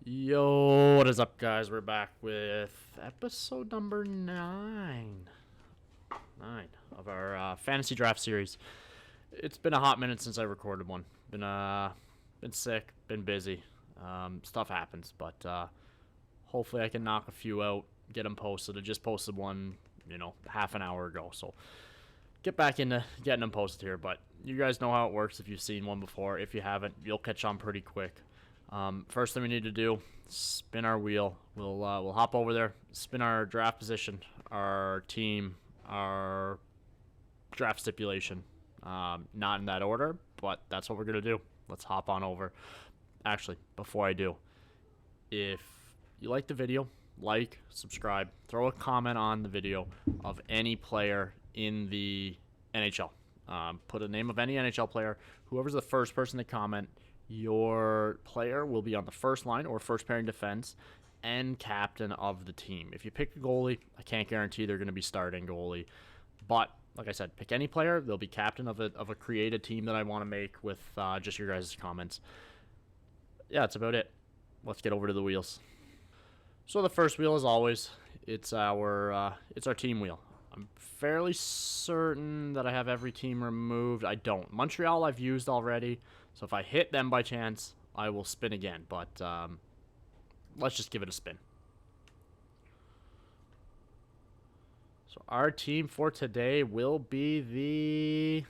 Yo, what is up, guys? We're back with episode number 9 of our fantasy draft series. It's been a hot minute since I recorded one. Been sick, been busy. Stuff happens, but hopefully I can knock a few out, get them posted. I just posted one, half an hour ago, so get back into getting them posted here. But you guys know how it works if you've seen one before. If you haven't, you'll catch on pretty quick. First thing we need to do, spin our wheel. We'll hop over there, spin our draft position, our team, our draft stipulation. Not in that order, but that's what we're gonna do. Let's hop on over. Actually, before I do, if you like the video, like, subscribe, throw a comment on the video of any player in the NHL. Put a name of any NHL player. Whoever's the first person to comment, your player will be on the first line or first pairing defense and captain of the team. If you pick a goalie, I can't guarantee they're going to be starting goalie. But, like I said, pick any player. They'll be captain of a created team that I want to make with just your guys' comments. Yeah, that's about it. Let's get over to the wheels. So the first wheel, as always, it's our team wheel. I'm fairly certain that I have every team removed. I don't. Montreal I've used already. So if I hit them by chance, I will spin again. But let's just give it a spin. So our team for today will be the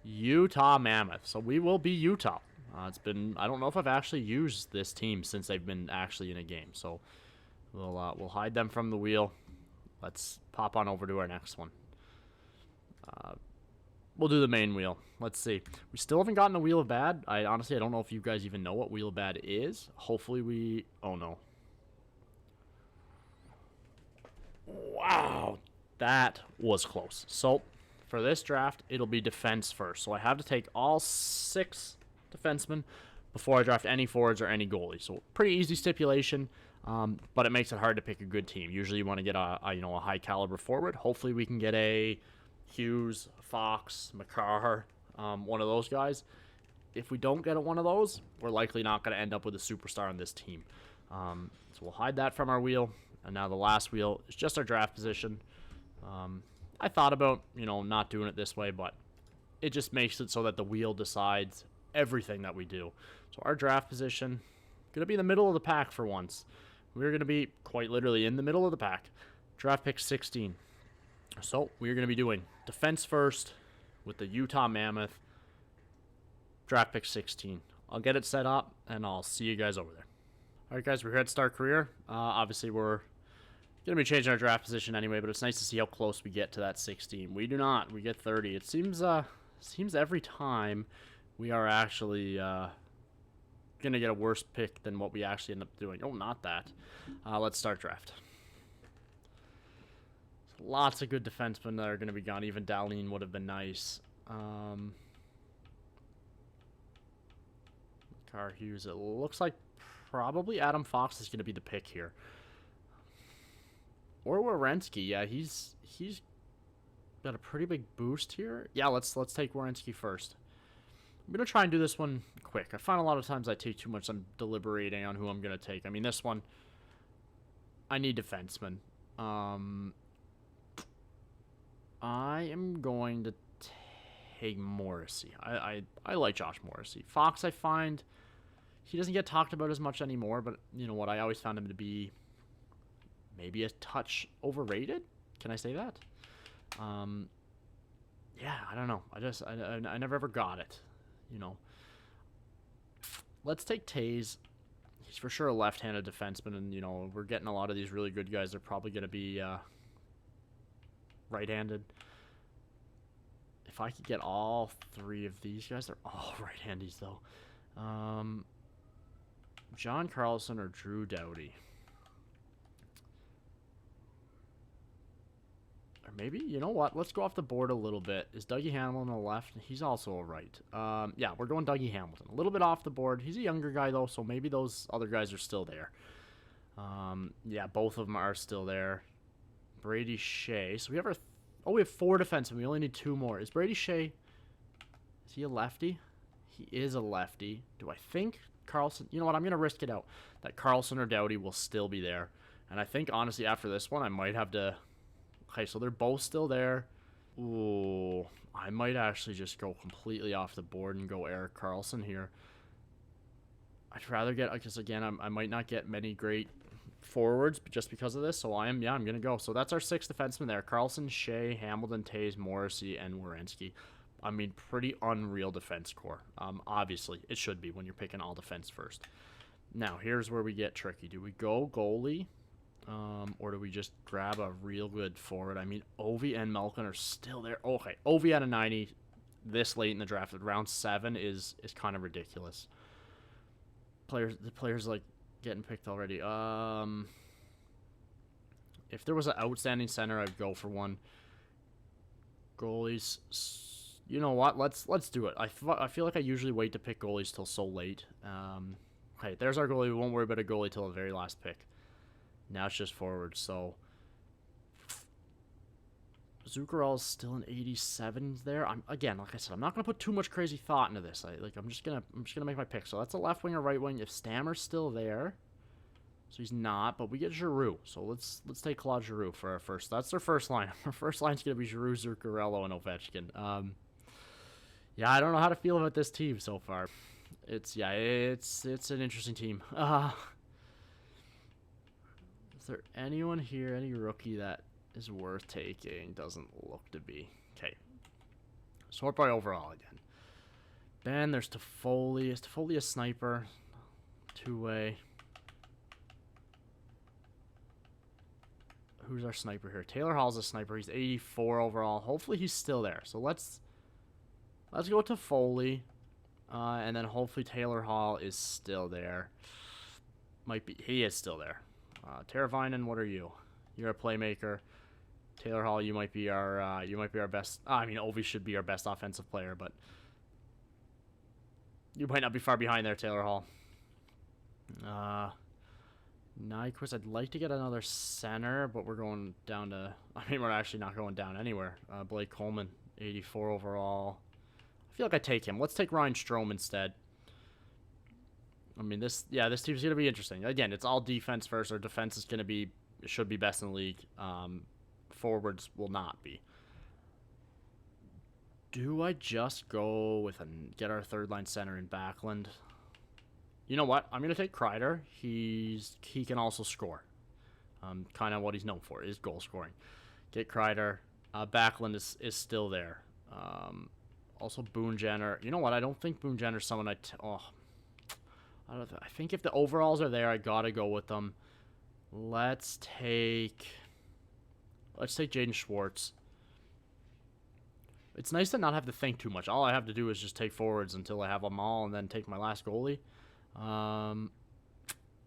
Utah Mammoth. So we will be Utah. I don't know if I've actually used this team since they've been actually in a game. So we'll hide them from the wheel. Let's pop on over to our next one. We'll do the main wheel. Let's see. We still haven't gotten a Wheel of Bad. I honestly don't know if you guys even know what Wheel of Bad is. Hopefully we... Oh, no. Wow. That was close. So, for this draft, it'll be defense first. So, I have to take all 6 defensemen before I draft any forwards or any goalies. So, pretty easy stipulation, but it makes it hard to pick a good team. Usually, you want to get a high-caliber forward. Hopefully, we can get a Hughes, Fox, McCarr, one of those guys. If we don't get one of those, we're likely not going to end up with a superstar on this team. So we'll hide that from our wheel. And now the last wheel is just our draft position. I thought about, not doing it this way, but it just makes it so that the wheel decides everything that we do. So our draft position, going to be in the middle of the pack for once. We're going to be quite literally in the middle of the pack. Draft pick 16. So we're going to be doing defense first with the Utah Mammoth, draft pick 16. I'll get it set up, and I'll see you guys over there. All right, guys, we're here at Start Career. Obviously, we're going to be changing our draft position anyway, but it's nice to see how close we get to that 16. We do not. We get 30. It seems every time we are actually going to get a worse pick than what we actually end up doing. Oh, not that. Let's start draft. Lots of good defensemen that are going to be gone. Even Dahlin would have been nice. Carr Hughes. It looks like probably Adam Fox is going to be the pick here. Or Werenski. Yeah, he's got a pretty big boost here. Yeah, let's take Werenski first. I'm going to try and do this one quick. I find a lot of times I take too much on deliberating on who I'm going to take. I mean, this one, I need defensemen. I am going to take Morrissey. I like Josh Morrissey. Fox, I find he doesn't get talked about as much anymore, but you know what? I always found him to be maybe a touch overrated. Can I say that? Yeah, I don't know. I never ever got it. Let's take Taze. He's for sure a left-handed defenseman, and we're getting a lot of these really good guys. They're probably going to be right-handed. If I could get all 3 of these guys, they're all right-handies though. John Carlson or Drew Doughty. Or maybe, you know what? Let's go off the board a little bit. Is Dougie Hamilton on the left? He's also a right. Yeah, we're going Dougie Hamilton. A little bit off the board. He's a younger guy though, so maybe those other guys are still there. Yeah, both of them are still there. Brady Shea. So we have we have 4 defensemen. We only need 2 more. Is Brady Shea... Is he a lefty? He is a lefty. Do I think Carlson. You know what? I'm gonna risk it out that Carlson or Doughty will still be there, and I think honestly after this one I might have to. Okay, so they're both still there. Ooh, I might actually just go completely off the board and go Erik Karlsson here. I'd rather get, because again, I might not get many great forwards just because of this, so I'm going to go. So that's our 6 defensemen there. Karlsson, Shea, Hamilton, Taves, Morrissey, and Werenski. I mean, pretty unreal defense core. Obviously, it should be when you're picking all defense first. Now, here's where we get tricky. Do we go goalie? Or do we just grab a real good forward? I mean, Ovi and Malkin are still there. Okay, Ovi at a 90 this late in the draft. Round 7 is kind of ridiculous. The players like getting picked already. If there was an outstanding center, I'd go for one. Goalies, you know what? Let's do it. I feel like I usually wait to pick goalies till so late. Okay, there's our goalie. We won't worry about a goalie till the very last pick. Now it's just forward. So Zuccarello's still in 87 there. Again, like I said, I'm not gonna put too much crazy thought into this. I'm just gonna make my pick. So that's a left wing or right wing. If Stammer's still there, so he's not, but we get Giroux. So let's take Claude Giroux for our first. That's our first line. Our first line's gonna be Giroux, Zuccarello, and Ovechkin. Yeah, I don't know how to feel about this team so far. It's an interesting team. Is there anyone here, any rookie that is worth taking? Doesn't look to be. Okay. Sort by overall again. Then there's Toffoli. Is Toffoli a sniper? Two-way. Who's our sniper here? Taylor Hall's a sniper. He's 84 overall. Hopefully he's still there. So let's go Toffoli. And then hopefully Taylor Hall is still there. Might be. He is still there. Teravainen, what are you? You're a playmaker. Taylor Hall, you might be our best. I mean, Ovi should be our best offensive player, but you might not be far behind there, Taylor Hall. Nyquist, I'd like to get another center, but we're going down to. I mean, we're actually not going down anywhere. Blake Coleman, 84 overall. I feel like I take him. Let's take Ryan Strome instead. I mean, this team's going to be interesting. Again, it's all defense first. Our defense is going to be, should be best in the league. Forwards will not be. Do I just go with get our third line center in Backlund? You know what? I'm going to take Kreider. He can also score. Kind of what he's known for is goal scoring. Get Kreider. Backlund is still there. Also Boone Jenner. You know what? I don't think Boone Jenner's someone I think if the overalls are there, I gotta go with them. Let's take Jaden Schwartz. It's nice to not have to think too much. All I have to do is just take forwards until I have them all, and then take my last goalie.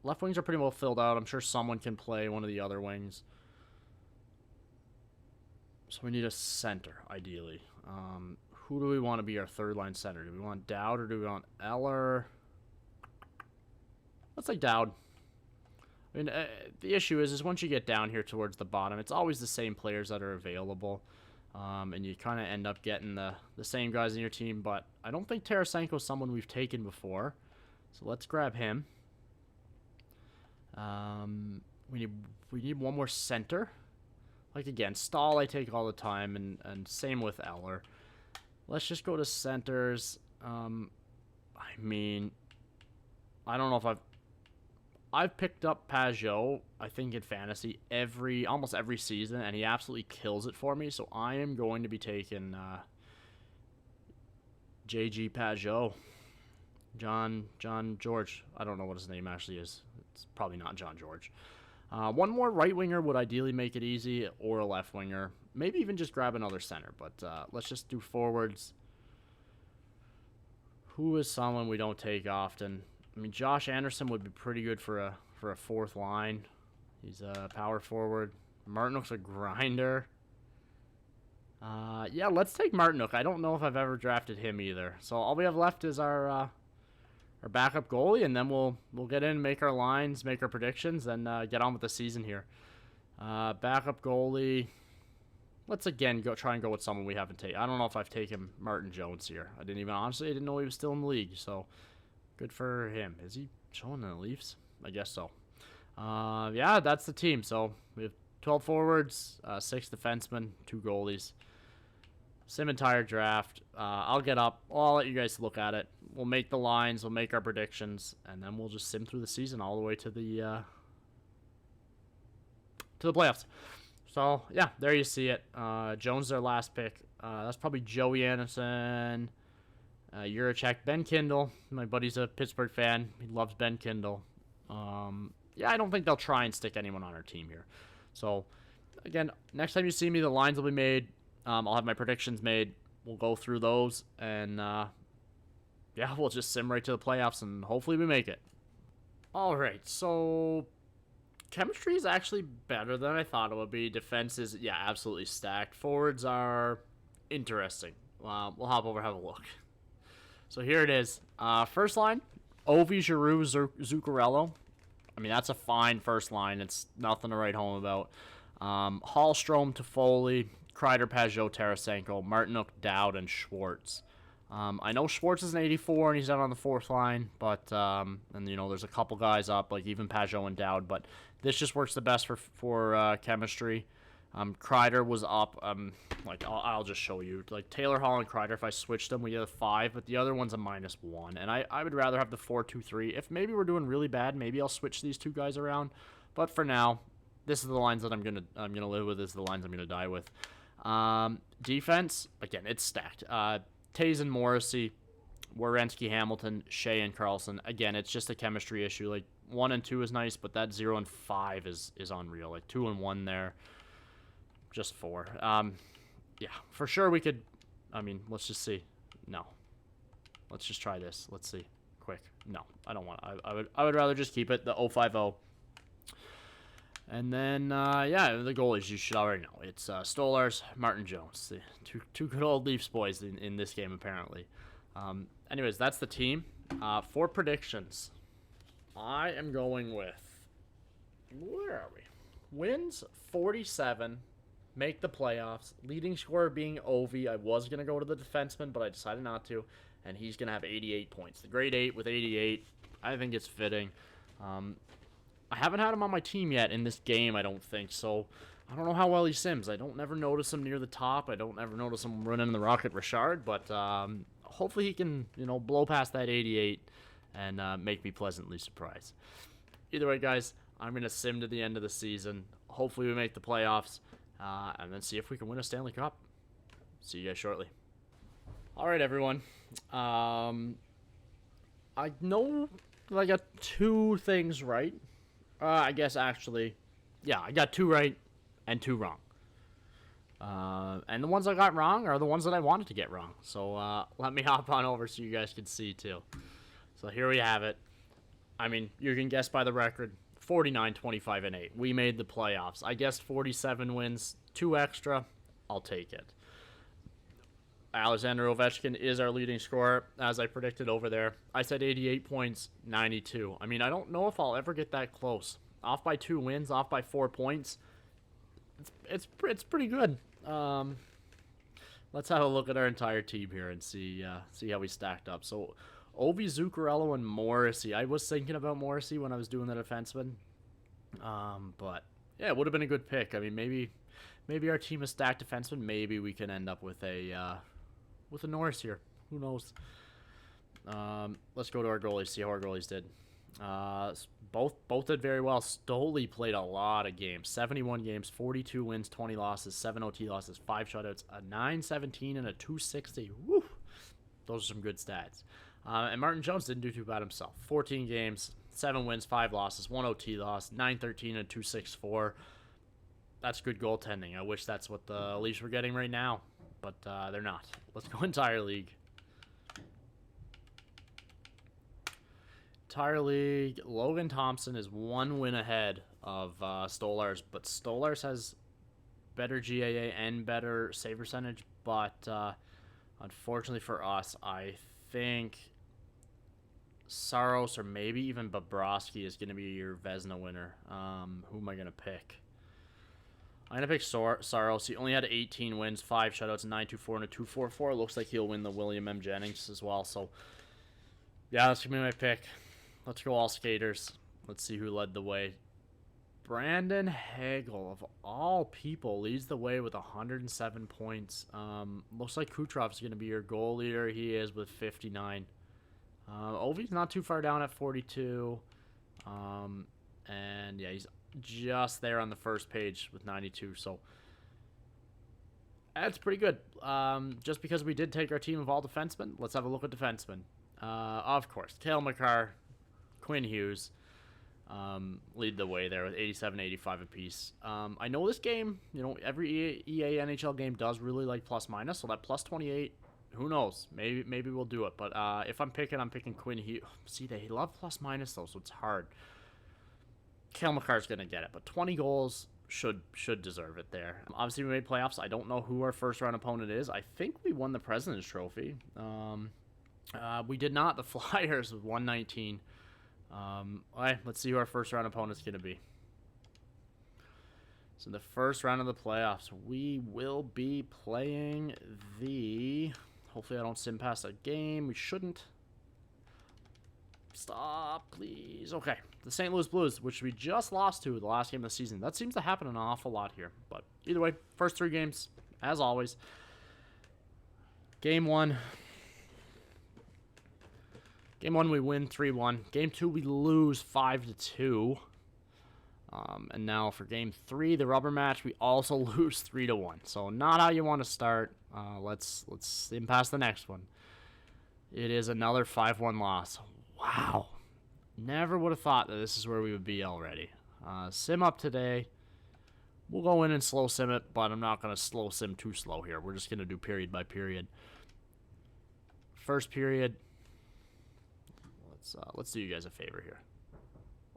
Left wings are pretty well filled out. I'm sure someone can play one of the other wings. So we need a center, ideally. Who do we want to be our third line center? Do we want Dowd or do we want Eller? Let's take Dowd. I mean, the issue is once you get down here towards the bottom, it's always the same players that are available. And you kind of end up getting the same guys in your team. But I don't think Tarasenko's someone we've taken before. So let's grab him. We need one more center. Like, again, Stahl I take all the time, and same with Eller. Let's just go to centers. I mean, I don't know if I've picked up Pajot, I think, in fantasy almost every season, and he absolutely kills it for me. So I am going to be taking JG Pajot. John George. I don't know what his name actually is. It's probably not John George. One more right winger would ideally make it easy, or a left winger. Maybe even just grab another center. But let's just do forwards. Who is someone we don't take often? I mean, Josh Anderson would be pretty good for a fourth line. He's a power forward. Martinook's a grinder. Yeah, let's take Martinook. I don't know if I've ever drafted him either. So all we have left is our backup goalie, and then we'll get in, make our lines, make our predictions, and get on with the season here. Backup goalie. Let's again try and go with someone we haven't taken. I don't know if I've taken Martin Jones here. I didn't know he was still in the league. So Good for him. Is he showing the Leafs? I guess so. Yeah, that's the team. So we have 12 forwards, 6 defensemen, 2 goalies. Same entire draft. I'll get up. I'll let you guys look at it. We'll make the lines. We'll make our predictions, and then we'll just sim through the season all the way to the playoffs. So yeah, there you see it. Jones their last pick. That's probably Joey Anderson, Juracek, Ben Kindle. My buddy's a Pittsburgh fan. He loves Ben Kindle. Yeah, I don't think they'll try and stick anyone on our team here. So again, next time you see me, the lines will be made. I'll have my predictions made. We'll go through those, and yeah, we'll just sim right to the playoffs, and hopefully we make it. All right, so chemistry is actually better than I thought it would be. Defense is, yeah, absolutely stacked. Forwards are interesting. We'll hop over and have a look. So here it is. First line, Ovi, Giroux, Zuccarello. I mean, that's a fine first line. It's nothing to write home about. Hallstrom, Toffoli, Kreider, Pajot, Tarasenko, Martinook, Dowd, and Schwartz. I know Schwartz is an 84 and he's out on the fourth line, but and there's a couple guys up, like even Pajot and Dowd, but this just works the best for chemistry. Kreider was up. Like I'll just show you. Like Taylor Hall and Kreider, if I switched them, we get a 5, but the other one's a -1, and I would rather have the 4-2-3. If maybe we're doing really bad, maybe I'll switch these two guys around. But for now, this is the lines that I'm gonna live with. This is the lines I'm gonna die with. Defense, again, it's stacked. Tays and Morrissey, Werenski, Hamilton, Shea, and Carlson. Again, it's just a chemistry issue. Like 1 and 2 is nice, but that 0 and 5 is unreal. Like 2 and 1 there, just 4. Yeah, for sure we could. I mean, let's just see. No, let's just try this. Let's see, quick. No, I don't want. I would rather just keep it the 050. And then, yeah, the goalies, you should already know. It's Stolarz, Martin Jones. The two good old Leafs boys in this game, apparently. Anyways, that's the team. For predictions, I am going with, where are we? Wins 47, make the playoffs. Leading scorer being Ovi. I was going to go to the defenseman, but I decided not to. And he's going to have 88 points. The grade 8 with 88, I think it's fitting. I haven't had him on my team yet in this game, I don't think, so I don't know how well he sims. I don't never notice him near the top. I don't ever notice him running the Rocket Richard, but hopefully he can, blow past that 88 and make me pleasantly surprised. Either way, guys, I'm going to sim to the end of the season. Hopefully we make the playoffs, and then see if we can win a Stanley Cup. See you guys shortly. All right, everyone. I know I got 2 things right. I guess actually, yeah, I got 2 right and 2 wrong. And the ones I got wrong are the ones that I wanted to get wrong. So let me hop on over so you guys can see too. So here we have it. I mean, you can guess by the record, 49, 25, and 8. We made the playoffs. I guessed 47 wins, 2 extra. I'll take it. Alexander Ovechkin is our leading scorer, as I predicted over there. I said 88 points, 92. I mean, I don't know if I'll ever get that close. Off by 2 wins, off by 4 points. It's pretty good. Let's have a look at our entire team here and see how we stacked up. So, Ovi, Zuccarello, and Morrissey. I was thinking about Morrissey when I was doing the defenseman. But yeah, it would have been a good pick. I mean, maybe our team is stacked defenseman. Maybe we can end up with a Norris here. Who knows? Let's go to our goalies, see how our goalies did. Both did very well. Stoley played a lot of games. 71 games, 42 wins, 20 losses, 7 OT losses, 5 shutouts, a 917, and a 260. Woo! Those are some good stats. And Martin Jones didn't do too bad himself. 14 games, 7 wins, 5 losses, 1 OT loss, 913, and 264. That's good goaltending. I wish that's what the Leafs were getting right now, but they're not. Let's go entire league. Entire league, Logan Thompson is 1 win ahead of Stolarz, but Stolarz has better GAA and better save percentage, but unfortunately for us, I think Saros or maybe even Bobrovsky is going to be your Vezina winner. Who am I going to pick? I'm going to pick Saros. He only had 18 wins, 5 shutouts, a 924 and a 244. Looks like he'll win the William M. Jennings as well. So Yeah, that's gonna be my pick. Let's go all skaters. Let's see who led the way. Brandon Hagel, of all people, leads the way with 107 points. Looks like Kutrov's going to be your goal leader. He is with 59. Ovi's not too far down at 42. And yeah, he's just there on the first page with 92. So that's pretty good. Just because we did take our team of all defensemen, let's have a look at defensemen. Of course, Cale Makar, Quinn Hughes. Lead the way there with 87, 85 apiece. I know this game, every EA NHL game does really like plus minus, so that plus 28, who knows? Maybe we'll do it. But if I'm picking Quinn Hughes. See, they love plus minus though, so it's hard. Cale Makar's gonna get it, but 20 goals should deserve it there. Obviously, we made playoffs. I don't know who our first round opponent is. I think we won the President's Trophy. We did not. The Flyers with 119. All right, let's see who our first round opponent's going to be. So the first round of the playoffs, we will be playing the... Hopefully I don't sim past a game. We shouldn't. Stop, please. Okay, the St. Louis Blues, which we just lost to the last game of the season. That seems to happen an awful lot here. But either way, first 3 games, as always. Game 1... Game 1, we win 3-1. Game 2, we lose 5-2. And now for Game 3, the rubber match, we also lose 3-1. So not how you want to start. Let's sim past the next one. It is another 5-1 loss. Wow. Never would have thought that this is where we would be already. Sim up today. We'll go in and slow sim it, but I'm not going to slow sim too slow here. We're just going to do period by period. First period. Let's do you guys a favor here.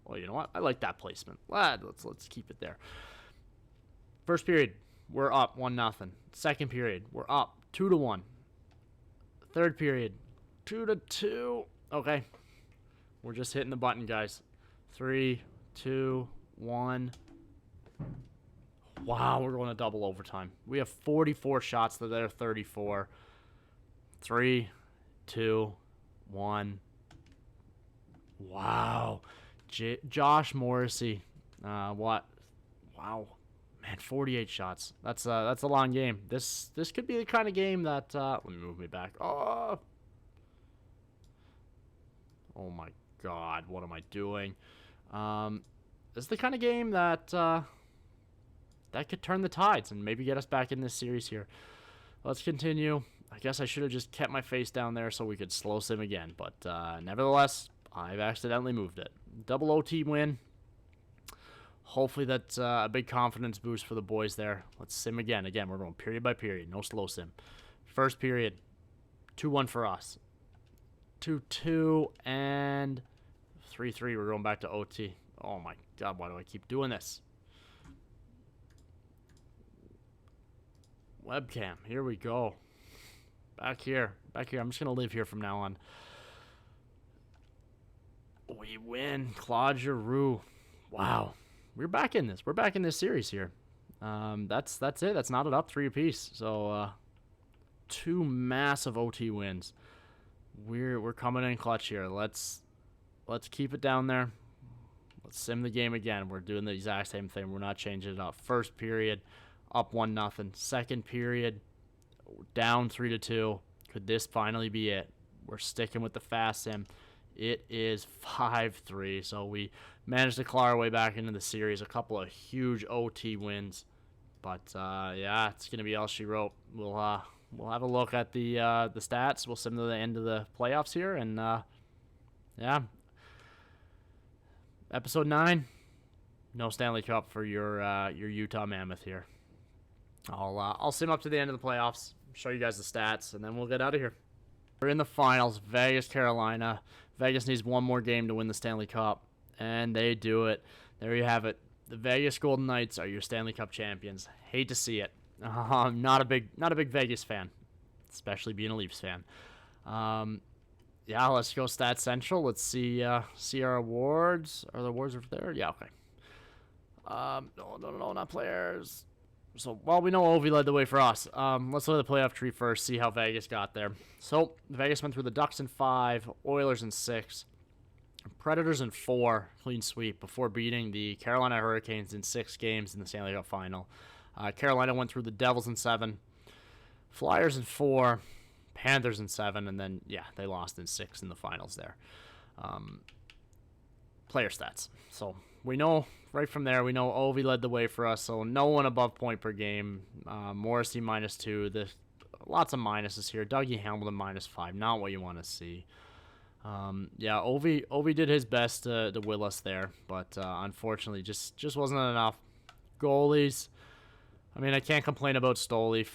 Well, you know what? I like that placement. Let's keep it there. First period, we're up 1-0. Second period, we're up 2-1. Third period, 2-2. Okay, we're just hitting the button, guys. 3, 2, 1. Wow, we're going to double overtime. We have 44 shots to their 34. 3, 2, 1. Wow. Josh Morrissey. What? Wow. Man, 48 shots. That's a long game. This could be the kind of game that let me move me back. Oh my god, what am I doing? This is the kind of game that that could turn the tides and maybe get us back in this series here. Let's continue. I guess I should have just kept my face down there so we could slow sim again, but nevertheless, I've accidentally moved it. Double OT win. Hopefully that's a big confidence boost for the boys there. Let's sim again. Again, we're going period by period. No slow sim. First period. 2-1 for us. 2-2 and 3-3. We're going back to OT. Oh my god, why do I keep doing this? Webcam. Here we go. Back here. I'm just going to live here from now on. We win. Claude Giroux. Wow. We're back in this. We're back in this series here. That's it. That's knotted up 3 apiece. So 2 massive OT wins. We're coming in clutch here. Let's keep it down there. Let's sim the game again. We're doing the exact same thing. We're not changing it up. First period, up 1-0. Second period, down 3-2. Could this finally be it? We're sticking with the fast sim. It is 5-3, so we managed to claw our way back into the series. A couple of huge OT wins, but yeah, it's gonna be all she wrote. We'll have a look at the stats. We'll sim to the end of the playoffs here, and yeah, episode 9. No Stanley Cup for your Utah Mammoth here. I'll sim up to the end of the playoffs, show you guys the stats, and then we'll get out of here. We're in the finals, Vegas, Carolina. Vegas needs one more game to win the Stanley Cup, and they do it. There you have it. The Vegas Golden Knights are your Stanley Cup champions. Hate to see it. Not a big Vegas fan, especially being a Leafs fan. Yeah, let's go Stats Central. Let's see our awards. Are the awards over there? Yeah, okay. No, not players. So, while we know Ovi led the way for us, let's look at the playoff tree first, see how Vegas got there. So, Vegas went through the Ducks in 5, Oilers in 6, Predators in 4, clean sweep, before beating the Carolina Hurricanes in 6 games in the Stanley Cup final. Carolina went through the Devils in 7, Flyers in 4, Panthers in 7, and then, yeah, they lost in 6 in the finals there. Player stats. So, we know right from there, we know Ovi led the way for us, so no one above point per game. Morrissey -2. Lots of minuses here. Dougie Hamilton -5. Not what you want to see. Yeah, Ovi did his best to will us there, but unfortunately, just wasn't enough. Goalies. I mean, I can't complain about Stoli.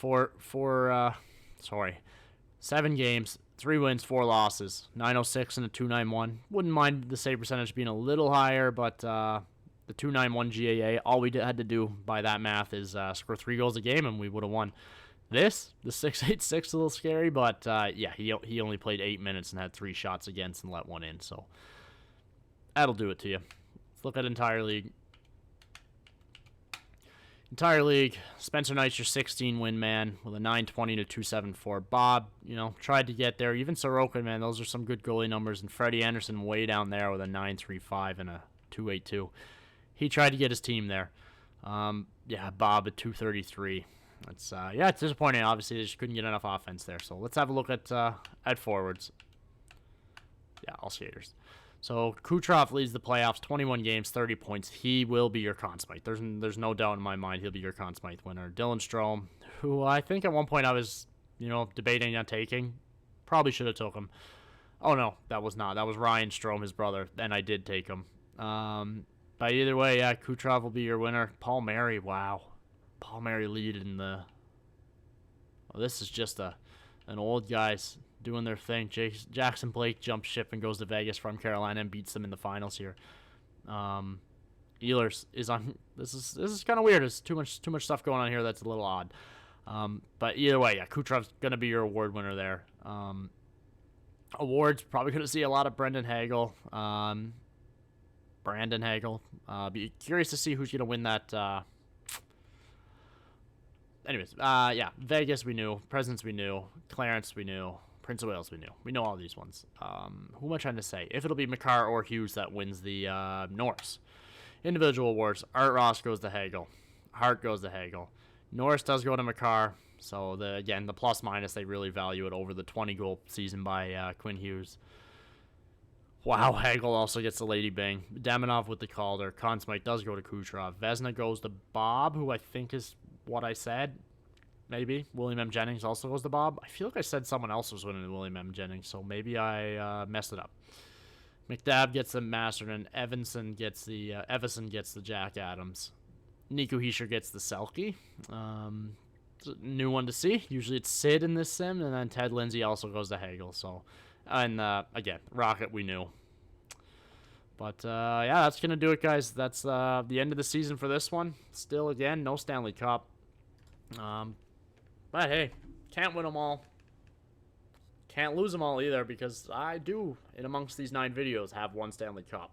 7 games, 3 wins, 4 losses, 906 and a 291. Wouldn't mind the save percentage being a little higher, but the 291 GAA, all we had to do by that math is score 3 goals a game, and we would have won. The 686, a little scary, but yeah, he only played 8 minutes and had 3 shots against and let 1 in, so that'll do it to you. Let's look at entire league. Entire league, Spencer Knight's your 16-win man with a 920 to 274. Bob, tried to get there. Even Sorokin, man, those are some good goalie numbers. And Freddie Anderson way down there with a 935 and a 282. He tried to get his team there. Yeah, Bob at 233. It's disappointing. Obviously, they just couldn't get enough offense there. So let's have a look at forwards. Yeah, all skaters. So Kucherov leads the playoffs, 21 games, 30 points. He will be your Conn Smythe. There's no doubt in my mind he'll be your Conn Smythe winner. Dylan Strome, who I think at one point I was, debating on taking. Probably should have took him. Oh, no, that was not. That was Ryan Strome, his brother, and I did take him. But either way, yeah, Kucherov will be your winner. Paul Mary, wow. Paul Mary lead in the... Well, this is just an old guy's doing their thing. Jackson Blake jumps ship and goes to Vegas from Carolina and beats them in the finals here. Ehlers is on. This is kind of weird. There's too much stuff going on here that's a little odd. But either way, yeah, Kucherov's gonna be your award winner there. Awards, probably gonna see a lot of Brandon Hagel. Be curious to see who's gonna win that. Anyways, yeah, Vegas we knew, Presidents we knew, Clarence we knew, Prince of Wales we knew. We know all these ones. Who am I trying to say? If it'll be Makar or Hughes that wins the Norris. Individual awards, Art Ross goes to Hagel. Hart goes to Hagel. Norris does go to Makar. So, the plus-minus, they really value it over the 20-goal season by Quinn Hughes. Wow, Hagel also gets the Lady Bing. Damanov with the Calder. Conn Smythe does go to Kucherov. Vesna goes to Bob, who I think is what I said. Maybe. William M. Jennings also goes to Bob. I feel like I said someone else was winning William M. Jennings, so maybe I messed it up. McDabb gets the Masterton. Evanson gets the Jack Adams. Nico Hischier gets the Selke. It's a new one to see. Usually it's Sid in this sim, and then Ted Lindsay also goes to Hagel. So, and again, Rocket we knew. But yeah, that's gonna do it, guys. That's the end of the season for this one. Still, again, no Stanley Cup. But hey, can't win them all. Can't lose them all either, because I do, in amongst these 9 videos, have 1 Stanley Cup.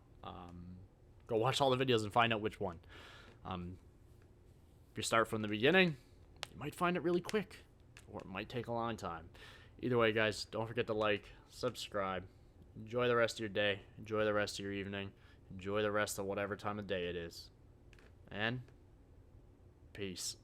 Go watch all the videos and find out which one. If you start from the beginning, you might find it really quick, or it might take a long time. Either way, guys, don't forget to like, subscribe. Enjoy the rest of your day. Enjoy the rest of your evening. Enjoy the rest of whatever time of day it is. And peace.